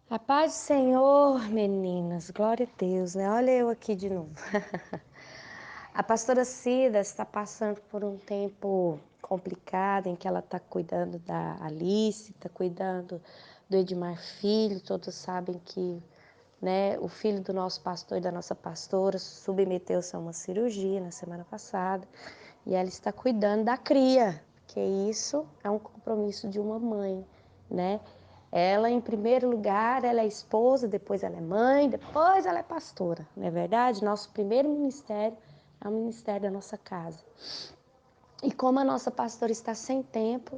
A paz do Senhor, meninas, glória a Deus, né? Olha eu aqui de novo. A pastora Cida está passando por um tempo complicado em que ela está cuidando da Alice, está cuidando do Edmar Filho. Todos sabem que, né, o filho do nosso pastor e da nossa pastora submeteu-se a uma cirurgia na semana passada e ela está cuidando da cria, que isso é um compromisso de uma mãe, né? Ela, em primeiro lugar, ela é esposa, depois ela é mãe, depois ela é pastora, não é verdade? Nosso primeiro ministério é o ministério da nossa casa. E como a nossa pastora está sem tempo,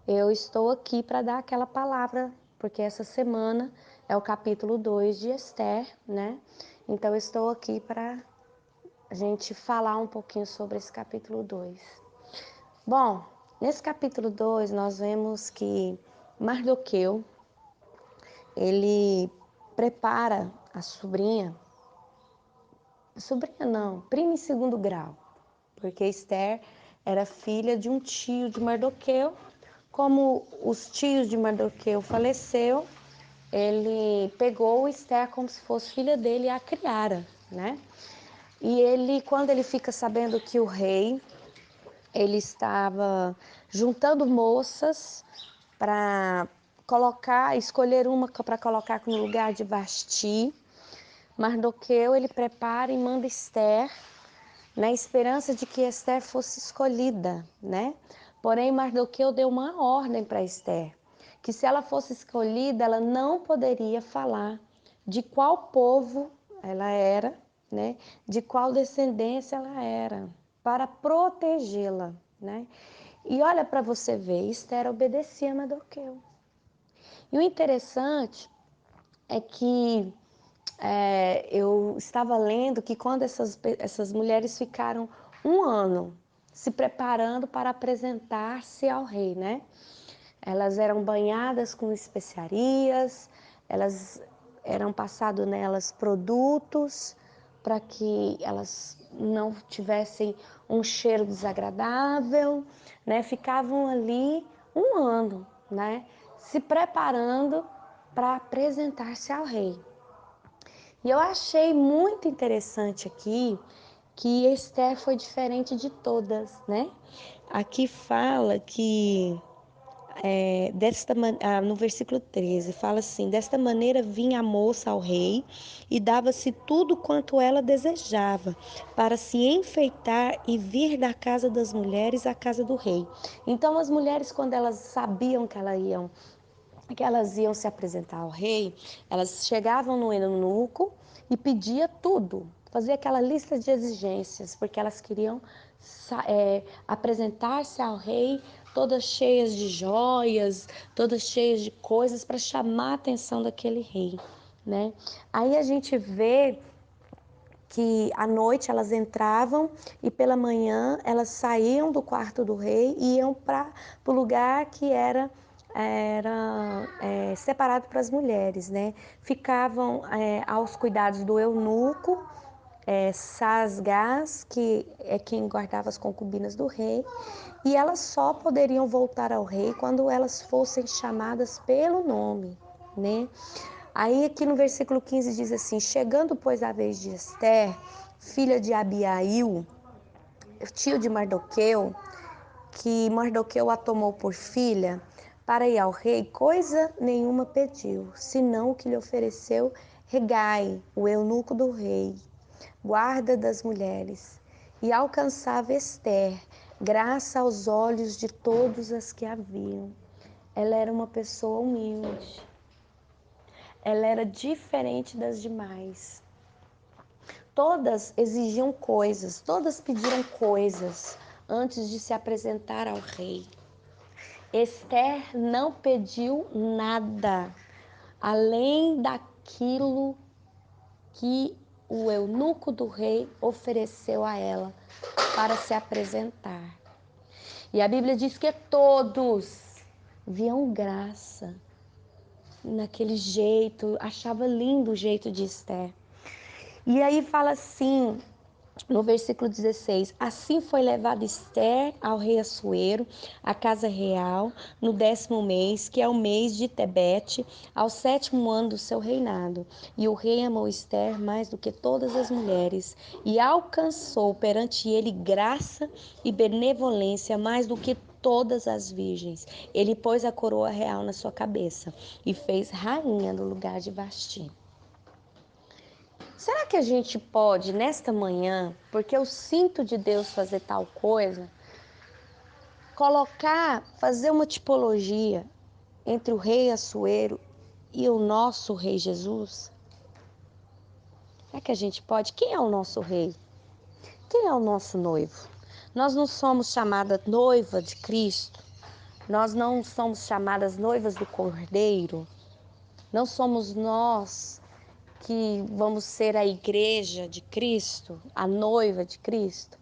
eu estou aqui para dar aquela palavra, porque essa semana é o capítulo 2 de Esther, né? Então eu estou aqui para a gente falar um pouquinho sobre esse capítulo 2. Bom, nesse capítulo 2 nós vemos que Mardoqueu, ele prepara a sobrinha não, prima em segundo grau, porque Esther era filha de um tio de Mardoqueu. Como os tios de Mardoqueu faleceu, ele pegou Esther como se fosse filha dele e a criara, né? E ele, quando ele fica sabendo que o rei, ele estava juntando moças para escolher uma para colocar no lugar de Vasti, Mardoqueu, ele prepara e manda Esther, na esperança de que Esther fosse escolhida, né? Porém, Mardoqueu deu uma ordem para Esther, que se ela fosse escolhida, ela não poderia falar de qual povo ela era, né? De qual descendência ela era, para protegê-la, né? E olha para você ver, Esther obedecia a Mardoqueu. E o interessante é que eu estava lendo que quando essas mulheres ficaram um ano se preparando para apresentar-se ao rei, né? Elas eram banhadas com especiarias, elas eram passado nelas produtos para que elas não tivessem um cheiro desagradável, né? Ficavam ali um ano, né? Se preparando para apresentar-se ao rei. E eu achei muito interessante aqui que Esther foi diferente de todas, né? Aqui fala que no versículo 13, fala assim: desta maneira vinha a moça ao rei e dava-se tudo quanto ela desejava, para se enfeitar e vir da casa das mulheres à casa do rei. Então, as mulheres, quando elas sabiam que elas iam se apresentar ao rei, elas chegavam no eunuco e pedia tudo, fazia aquela lista de exigências, porque elas queriam apresentar-se ao rei todas cheias de joias, todas cheias de coisas para chamar a atenção daquele rei, né? Aí a gente vê que à noite elas entravam e pela manhã elas saíam do quarto do rei e iam para o lugar que era separado para as mulheres, né? Ficavam aos cuidados do eunuco, Sasgás, que é quem guardava as concubinas do rei, e elas só poderiam voltar ao rei quando elas fossem chamadas pelo nome, né? Aí aqui no versículo 15 diz assim: chegando, pois, a vez de Esther, filha de Abiail, tio de Mardoqueu, que Mardoqueu a tomou por filha, para ir ao rei, coisa nenhuma pediu, senão o que lhe ofereceu Hegai, o eunuco do rei, guarda das mulheres, e alcançava Esther, graça aos olhos de todos as que a viam. Ela era uma pessoa humilde, ela era diferente das demais. Todas exigiam coisas, todas pediram coisas antes de se apresentar ao rei. Esther não pediu nada além daquilo que o eunuco do rei ofereceu a ela para se apresentar. E a Bíblia diz que todos viam graça naquele jeito, achava lindo o jeito de Esther. E aí fala assim, no versículo 16, assim foi levada Esther ao rei Assuero, à casa real, no 10º mês, que é o mês de Tebete, ao 7º ano do seu reinado. E o rei amou Esther mais do que todas as mulheres, e alcançou perante ele graça e benevolência mais do que todas as virgens. Ele pôs a coroa real na sua cabeça e fez rainha no lugar de Vasti. Será que a gente pode, nesta manhã, porque eu sinto de Deus fazer tal coisa, fazer uma tipologia entre o rei Assuero e o nosso rei Jesus? Será que a gente pode? Quem é o nosso rei? Quem é o nosso noivo? Nós não somos chamadas noiva de Cristo, nós não somos chamadas noivas do Cordeiro, não somos nós que vamos ser a igreja de Cristo, a noiva de Cristo.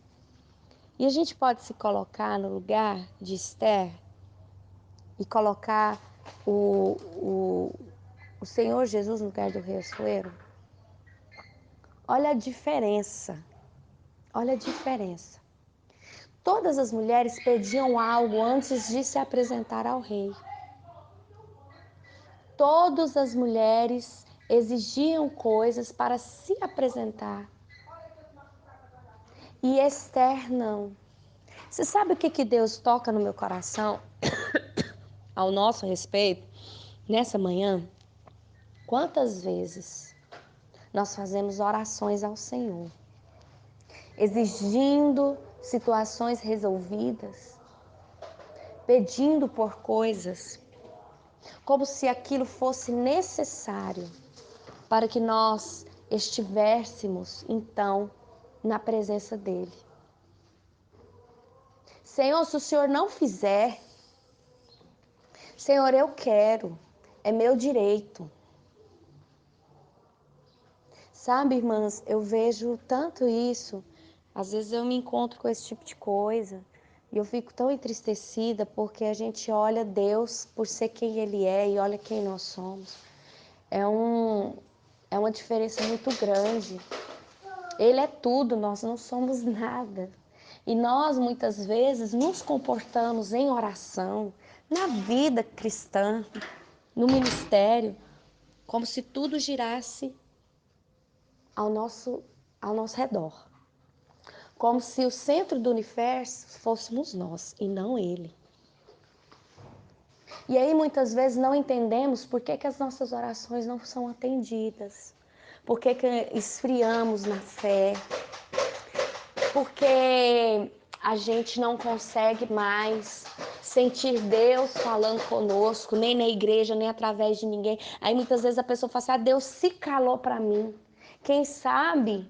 E a gente pode se colocar no lugar de Esther e colocar o Senhor Jesus no lugar do rei Assuero? Olha a diferença, olha a diferença. Todas as mulheres pediam algo antes de se apresentar ao rei. Todas as mulheres exigiam coisas para se apresentar. E Esther não. Você sabe o que Deus toca no meu coração ao nosso respeito nessa manhã? Quantas vezes nós fazemos orações ao Senhor, exigindo situações resolvidas, pedindo por coisas, como se aquilo fosse necessário para que nós estivéssemos, então, na presença dEle. Senhor, se o Senhor não fizer, Senhor, eu quero, é meu direito. Sabe, irmãs, eu vejo tanto isso, às vezes eu me encontro com esse tipo de coisa e eu fico tão entristecida porque a gente olha Deus por ser quem Ele é e olha quem nós somos. É uma diferença muito grande. Ele é tudo, nós não somos nada. E nós, muitas vezes, nos comportamos em oração, na vida cristã, no ministério, como se tudo girasse ao nosso redor. Como se o centro do universo fôssemos nós e não Ele. E aí muitas vezes não entendemos por que as nossas orações não são atendidas. Por que esfriamos na fé. Porque a gente não consegue mais sentir Deus falando conosco, nem na igreja, nem através de ninguém. Aí muitas vezes a pessoa fala assim, Deus se calou para mim. Quem sabe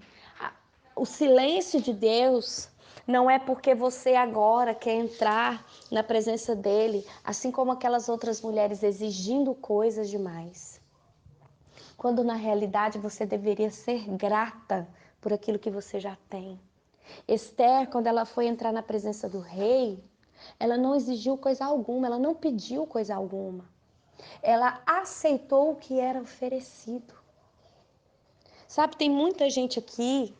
o silêncio de Deus não é porque você agora quer entrar na presença dele, assim como aquelas outras mulheres exigindo coisas demais. Quando na realidade você deveria ser grata por aquilo que você já tem. Esther, quando ela foi entrar na presença do rei, ela não exigiu coisa alguma, ela não pediu coisa alguma. Ela aceitou o que era oferecido. Sabe, tem muita gente aqui,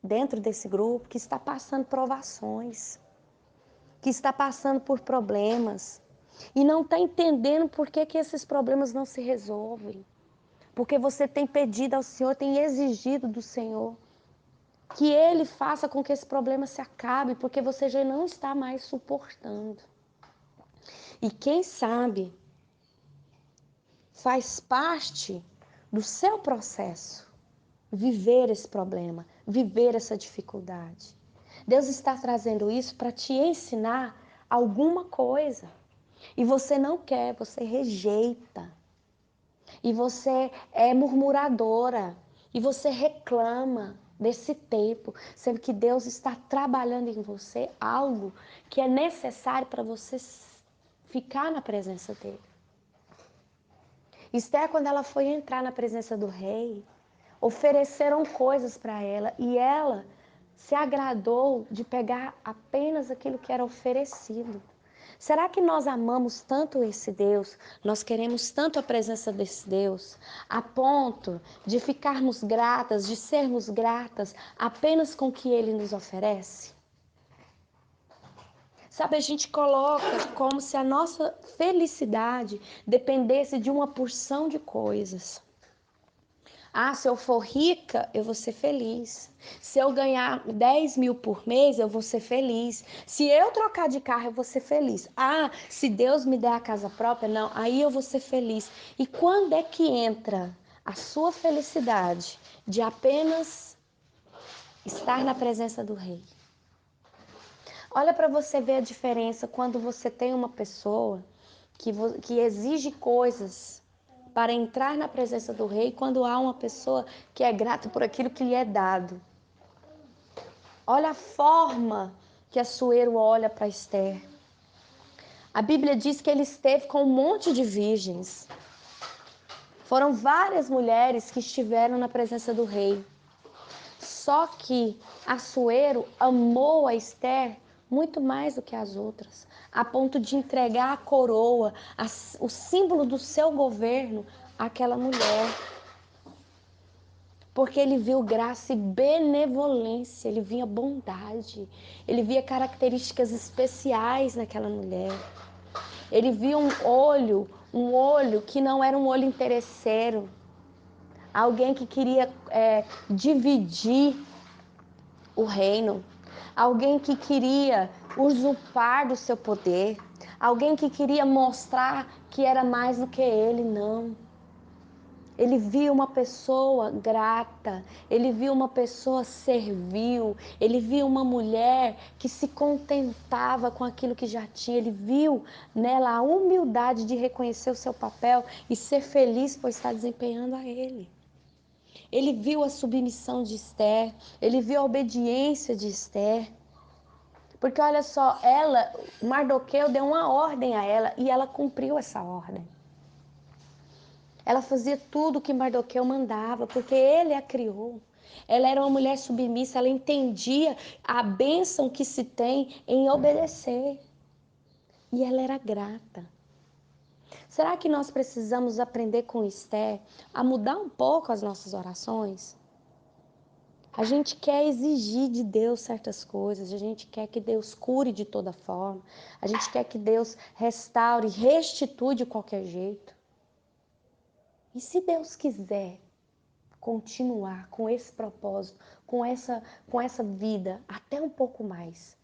dentro desse grupo, que está passando provações, que está passando por problemas e não está entendendo por que esses problemas não se resolvem. Porque você tem pedido ao Senhor, tem exigido do Senhor que Ele faça com que esse problema se acabe, porque você já não está mais suportando. E quem sabe faz parte do seu processo viver esse problema, viver essa dificuldade. Deus está trazendo isso para te ensinar alguma coisa. E você não quer, você rejeita. E você é murmuradora. E você reclama desse tempo, sendo que Deus está trabalhando em você algo que é necessário para você ficar na presença dele. Esther, quando ela foi entrar na presença do rei, ofereceram coisas para ela e ela se agradou de pegar apenas aquilo que era oferecido. Será que nós amamos tanto esse Deus, nós queremos tanto a presença desse Deus, a ponto de ficarmos gratas, de sermos gratas apenas com o que Ele nos oferece? Sabe, a gente coloca como se a nossa felicidade dependesse de uma porção de coisas. Ah, se eu for rica, eu vou ser feliz. Se eu ganhar 10 mil por mês, eu vou ser feliz. Se eu trocar de carro, eu vou ser feliz. Ah, se Deus me der a casa própria, não, aí eu vou ser feliz. E quando é que entra a sua felicidade de apenas estar na presença do Rei? Olha para você ver a diferença quando você tem uma pessoa que exige coisas para entrar na presença do Rei, quando há uma pessoa que é grata por aquilo que lhe é dado. Olha a forma que Assuero olha para Esther. A Bíblia diz que ele esteve com um monte de virgens. Foram várias mulheres que estiveram na presença do rei. Só que Assuero amou a Esther muito mais do que as outras, a ponto de entregar a coroa, o símbolo do seu governo, àquela mulher. Porque ele viu graça e benevolência, ele via bondade, ele via características especiais naquela mulher. Ele via um olho que não era um olho interesseiro, alguém que queria dividir o reino, alguém que queria usurpar do seu poder, alguém que queria mostrar que era mais do que ele, não. Ele viu uma pessoa grata, ele viu uma pessoa servil, ele viu uma mulher que se contentava com aquilo que já tinha, ele viu nela a humildade de reconhecer o seu papel e ser feliz por estar desempenhando a ele. Ele viu a submissão de Esther, ele viu a obediência de Esther. Porque olha só, Mardoqueu deu uma ordem a ela e ela cumpriu essa ordem. Ela fazia tudo o que Mardoqueu mandava, porque ele a criou. Ela era uma mulher submissa, ela entendia a bênção que se tem em obedecer. E ela era grata. Será que nós precisamos aprender com Esther a mudar um pouco as nossas orações? A gente quer exigir de Deus certas coisas, a gente quer que Deus cure de toda forma, a gente quer que Deus restaure, restitui de qualquer jeito. E se Deus quiser continuar com esse propósito, com essa vida, até um pouco mais,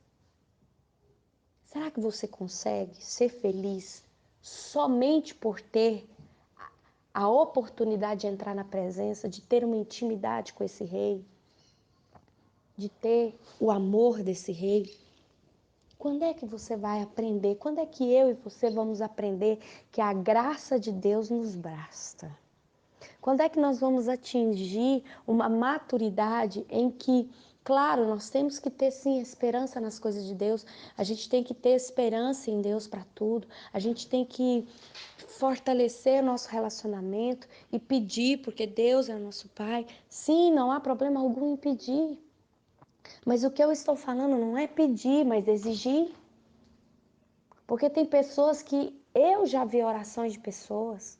será que você consegue ser feliz somente por ter a oportunidade de entrar na presença, de ter uma intimidade com esse rei, de ter o amor desse rei? Quando é que você vai aprender? Quando é que eu e você vamos aprender que a graça de Deus nos basta? Quando é que nós vamos atingir uma maturidade em que, claro, nós temos que ter sim esperança nas coisas de Deus, a gente tem que ter esperança em Deus para tudo, a gente tem que fortalecer nosso relacionamento e pedir, porque Deus é o nosso Pai. Sim, não há problema algum em pedir. Mas o que eu estou falando não é pedir, mas exigir. Porque tem pessoas que eu já vi orações de pessoas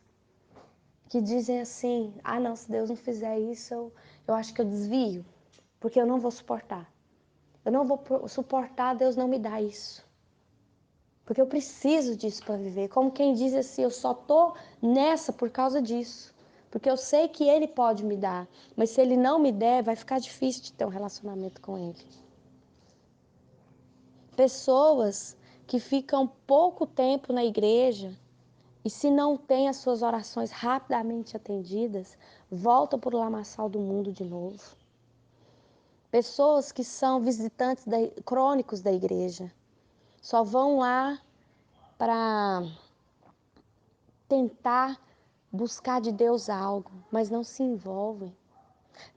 que dizem assim: ah, não, se Deus não fizer isso, eu acho que eu desvio, porque eu não vou suportar. Eu não vou suportar Deus não me dar isso. Porque eu preciso disso para viver. Como quem diz assim: eu só tô nessa por causa disso. Porque eu sei que Ele pode me dar, mas se Ele não me der, vai ficar difícil de ter um relacionamento com Ele. Pessoas que ficam pouco tempo na igreja e se não tem as suas orações rapidamente atendidas, voltam para o lamaçal do mundo de novo. Pessoas que são visitantes crônicos da igreja, só vão lá para tentar buscar de Deus algo, mas não se envolvem,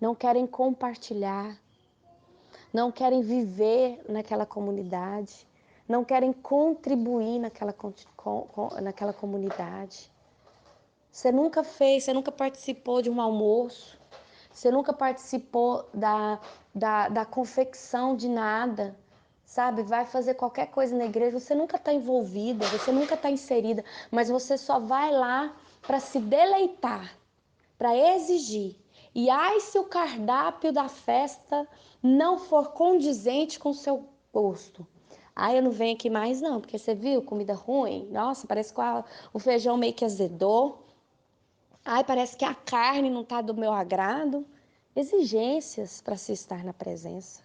não querem compartilhar, não querem viver naquela comunidade, não querem contribuir naquela comunidade. Você nunca participou de um almoço, você nunca participou da confecção de nada, sabe? Vai fazer qualquer coisa na igreja, você nunca está envolvida, você nunca está inserida, mas você só vai lá para se deleitar, para exigir. E ai, se o cardápio da festa não for condizente com o seu gosto. Ai, eu não venho aqui mais não, porque você viu, comida ruim. Nossa, parece que o feijão meio que azedou. Ai, parece que a carne não está do meu agrado. Exigências para se estar na presença.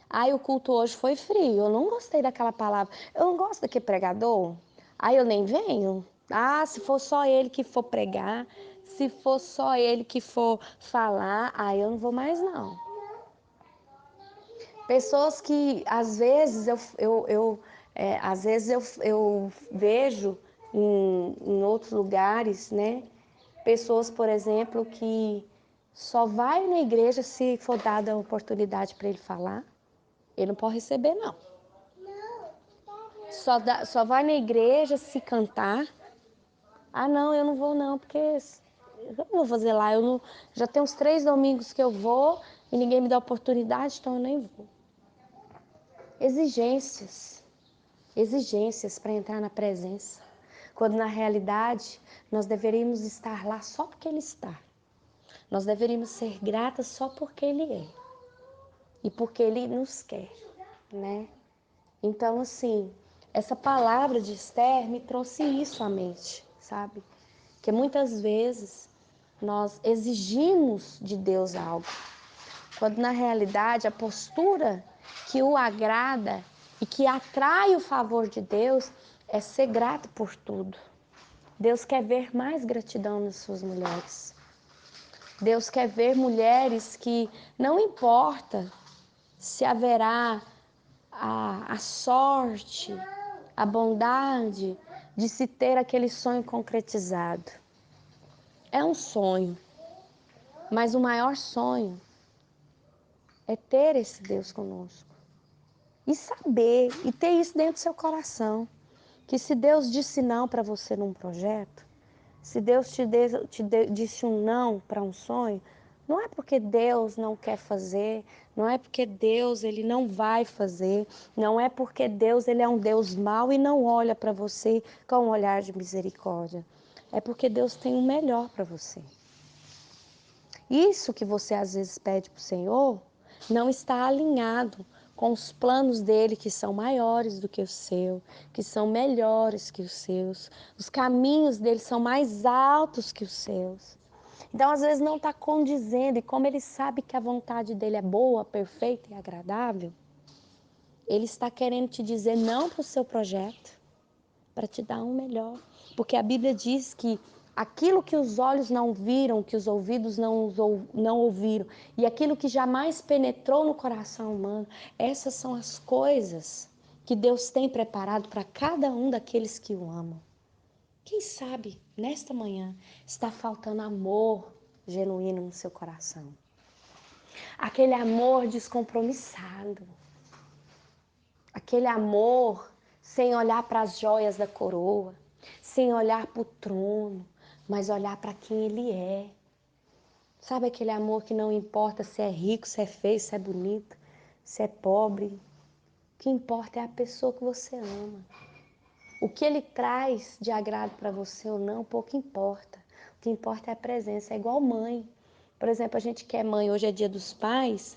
Ai, o culto hoje foi frio. Eu não gostei daquela palavra. Eu não gosto daquele pregador. Ai, eu nem venho. Ah, se for só ele que for pregar, se for só ele que for falar, aí eu não vou mais não. Pessoas que às vezes eu vejo em outros lugares, né? Pessoas, por exemplo, que só vai na igreja se for dada a oportunidade para ele falar. Ele não pode receber, não. Só vai na igreja se cantar. Ah, não, eu não vou não, porque eu não vou fazer lá. Eu não, já tem uns 3 domingos que eu vou e ninguém me dá oportunidade, então eu nem vou. Exigências. Exigências para entrar na presença. Quando na realidade nós deveríamos estar lá só porque Ele está. Nós deveríamos ser gratas só porque Ele é. E porque Ele nos quer, né? Então, assim, essa palavra de Esther me trouxe isso à mente, sabe? Que muitas vezes nós exigimos de Deus algo, quando na realidade a postura que o agrada e que atrai o favor de Deus é ser grato por tudo. Deus quer ver mais gratidão nas suas mulheres. Deus quer ver mulheres que não importa se haverá a sorte, a bondade de se ter aquele sonho concretizado. É um sonho, mas o maior sonho é ter esse Deus conosco. E saber, e ter isso dentro do seu coração. Que se Deus disse não para você num projeto, se Deus disse um não para um sonho, não é porque Deus não quer fazer, não é porque Deus ele não vai fazer, não é porque Deus ele é um Deus mau e não olha para você com um olhar de misericórdia. É porque Deus tem o melhor para você. Isso que você às vezes pede para o Senhor não está alinhado com os planos dele que são maiores do que o seu, que são melhores que os seus. Os caminhos dele são mais altos que os seus. Então, às vezes, não está condizendo, e como ele sabe que a vontade dele é boa, perfeita e agradável, ele está querendo te dizer não para o seu projeto, para te dar um melhor. Porque a Bíblia diz que aquilo que os olhos não viram, que os ouvidos não ouviram, e aquilo que jamais penetrou no coração humano, essas são as coisas que Deus tem preparado para cada um daqueles que o amam. Quem sabe, nesta manhã, está faltando amor genuíno no seu coração. Aquele amor descompromissado. Aquele amor sem olhar para as joias da coroa, sem olhar para o trono, mas olhar para quem ele é. Sabe aquele amor que não importa se é rico, se é feio, se é bonito, se é pobre. O que importa é a pessoa que você ama. O que ele traz de agrado para você ou não, pouco importa. O que importa é a presença, é igual mãe. Por exemplo, a gente que é mãe, hoje é dia dos pais,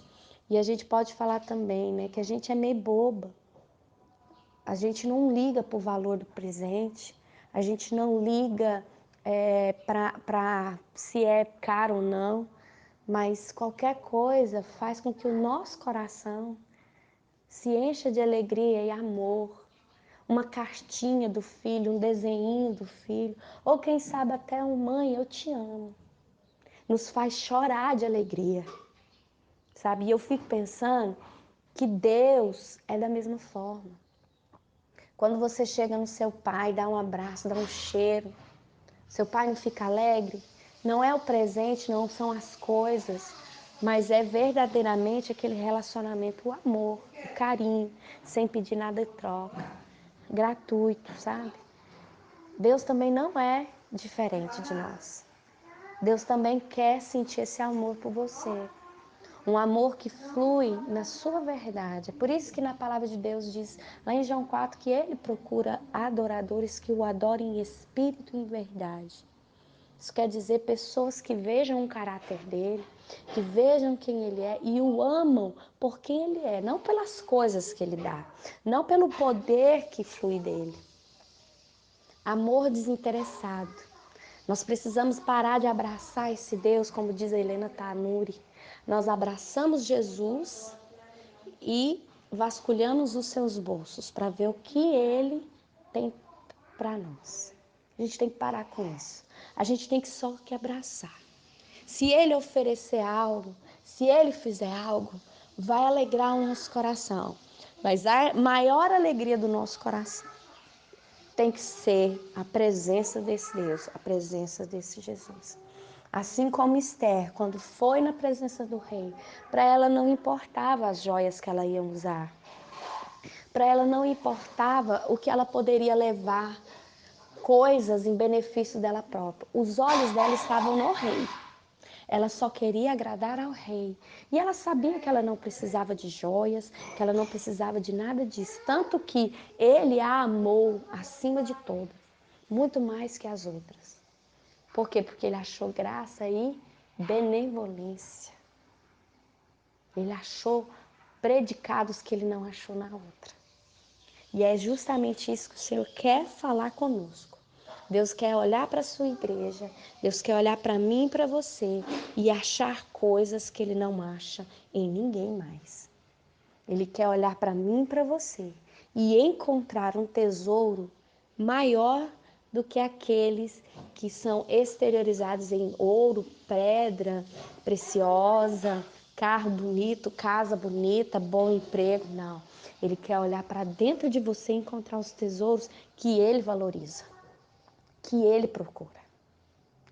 e a gente pode falar também, né, que a gente é meio boba. A gente não liga para o valor do presente, a gente não liga para se é caro ou não, mas qualquer coisa faz com que o nosso coração se encha de alegria e amor. Uma cartinha do filho, um desenho do filho, ou quem sabe até um mãe, eu te amo. Nos faz chorar de alegria, sabe? E eu fico pensando que Deus é da mesma forma. Quando você chega no seu pai, dá um abraço, dá um cheiro, seu pai não fica alegre? Não é o presente, não são as coisas, mas é verdadeiramente aquele relacionamento, o amor, o carinho, sem pedir nada de troca, gratuito, sabe? Deus também não é diferente de nós. Deus também quer sentir esse amor por você. um amor que flui na sua verdade. É por isso que na palavra de Deus diz, lá em João 4, que ele procura adoradores que o adorem em espírito e em verdade. Isso quer dizer pessoas que vejam o caráter dele, que vejam quem ele é e o amam por quem ele é, não pelas coisas que ele dá, não pelo poder que flui dele. Amor desinteressado. Nós precisamos parar de abraçar esse Deus, como diz a Helena Tanuri. Nós abraçamos Jesus e vasculhamos os seus bolsos para ver o que ele tem para nós. A gente tem que parar com isso. A gente tem que só que abraçar. Se ele oferecer algo, se ele fizer algo, vai alegrar o nosso coração. Mas a maior alegria do nosso coração tem que ser a presença desse Deus, a presença desse Jesus. Assim como Esther, quando foi na presença do rei, para ela não importava as joias que ela ia usar. Para ela não importava o que ela poderia levar, coisas em benefício dela própria. Os olhos dela estavam no rei. Ela só queria agradar ao rei. E ela sabia que ela não precisava de joias, que ela não precisava de nada disso. Tanto que ele a amou acima de todas, muito mais que as outras. Por quê? Porque ele achou graça e benevolência. Ele achou predicados que ele não achou na outra. E é justamente isso que o Senhor quer falar conosco. Deus quer olhar para a sua igreja, Deus quer olhar para mim e para você e achar coisas que Ele não acha em ninguém mais. Ele quer olhar para mim e para você e encontrar um tesouro maior do que aqueles que são exteriorizados em ouro, pedra preciosa, carro bonito, casa bonita, bom emprego. Não. Ele quer olhar para dentro de você e encontrar os tesouros que Ele valoriza, que Ele procura.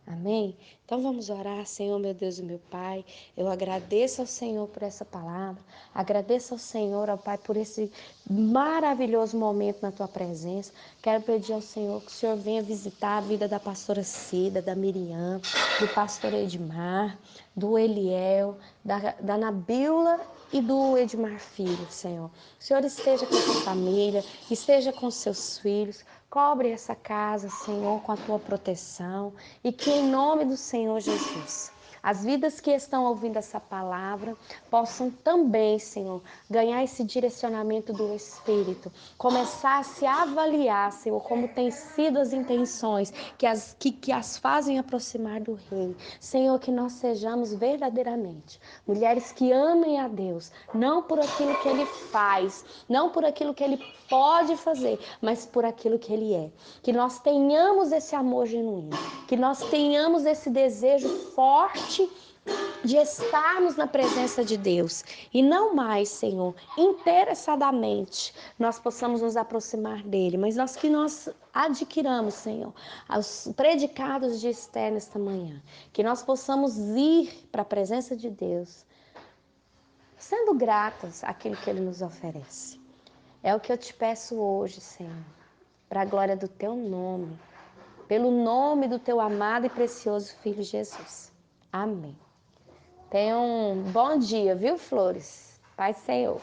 Amém? Então vamos orar, Senhor, meu Deus e meu Pai. Eu agradeço ao Senhor por essa palavra. Agradeço ao Senhor, ao Pai, por esse maravilhoso momento na Tua presença. Quero pedir ao Senhor que o Senhor venha visitar a vida da pastora Cida, da Miriam, do pastor Edmar, do Eliel, da Nabila e do Edmar Filho, Senhor. O Senhor esteja com essa família, esteja com seus filhos. Cobre essa casa, Senhor, com a Tua proteção e que em nome do Senhor Jesus, as vidas que estão ouvindo essa palavra possam também, Senhor, ganhar esse direcionamento do Espírito, começar a se avaliar, Senhor, como têm sido as intenções que as fazem aproximar do Rei. Senhor, que nós sejamos verdadeiramente mulheres que amem a Deus, não por aquilo que Ele faz, não por aquilo que Ele pode fazer, mas por aquilo que Ele é. Que nós tenhamos esse amor genuíno, que nós tenhamos esse desejo forte de estarmos na presença de Deus e não mais, Senhor, interessadamente nós possamos nos aproximar dele, mas que nós adquiramos, Senhor, os predicados de Esther nesta manhã, que nós possamos ir para a presença de Deus sendo gratas àquilo que Ele nos oferece. É o que eu te peço hoje, Senhor, para a glória do Teu nome, pelo nome do Teu amado e precioso Filho Jesus. Amém. Tenha um bom dia, viu, Flores? Paz, Senhor.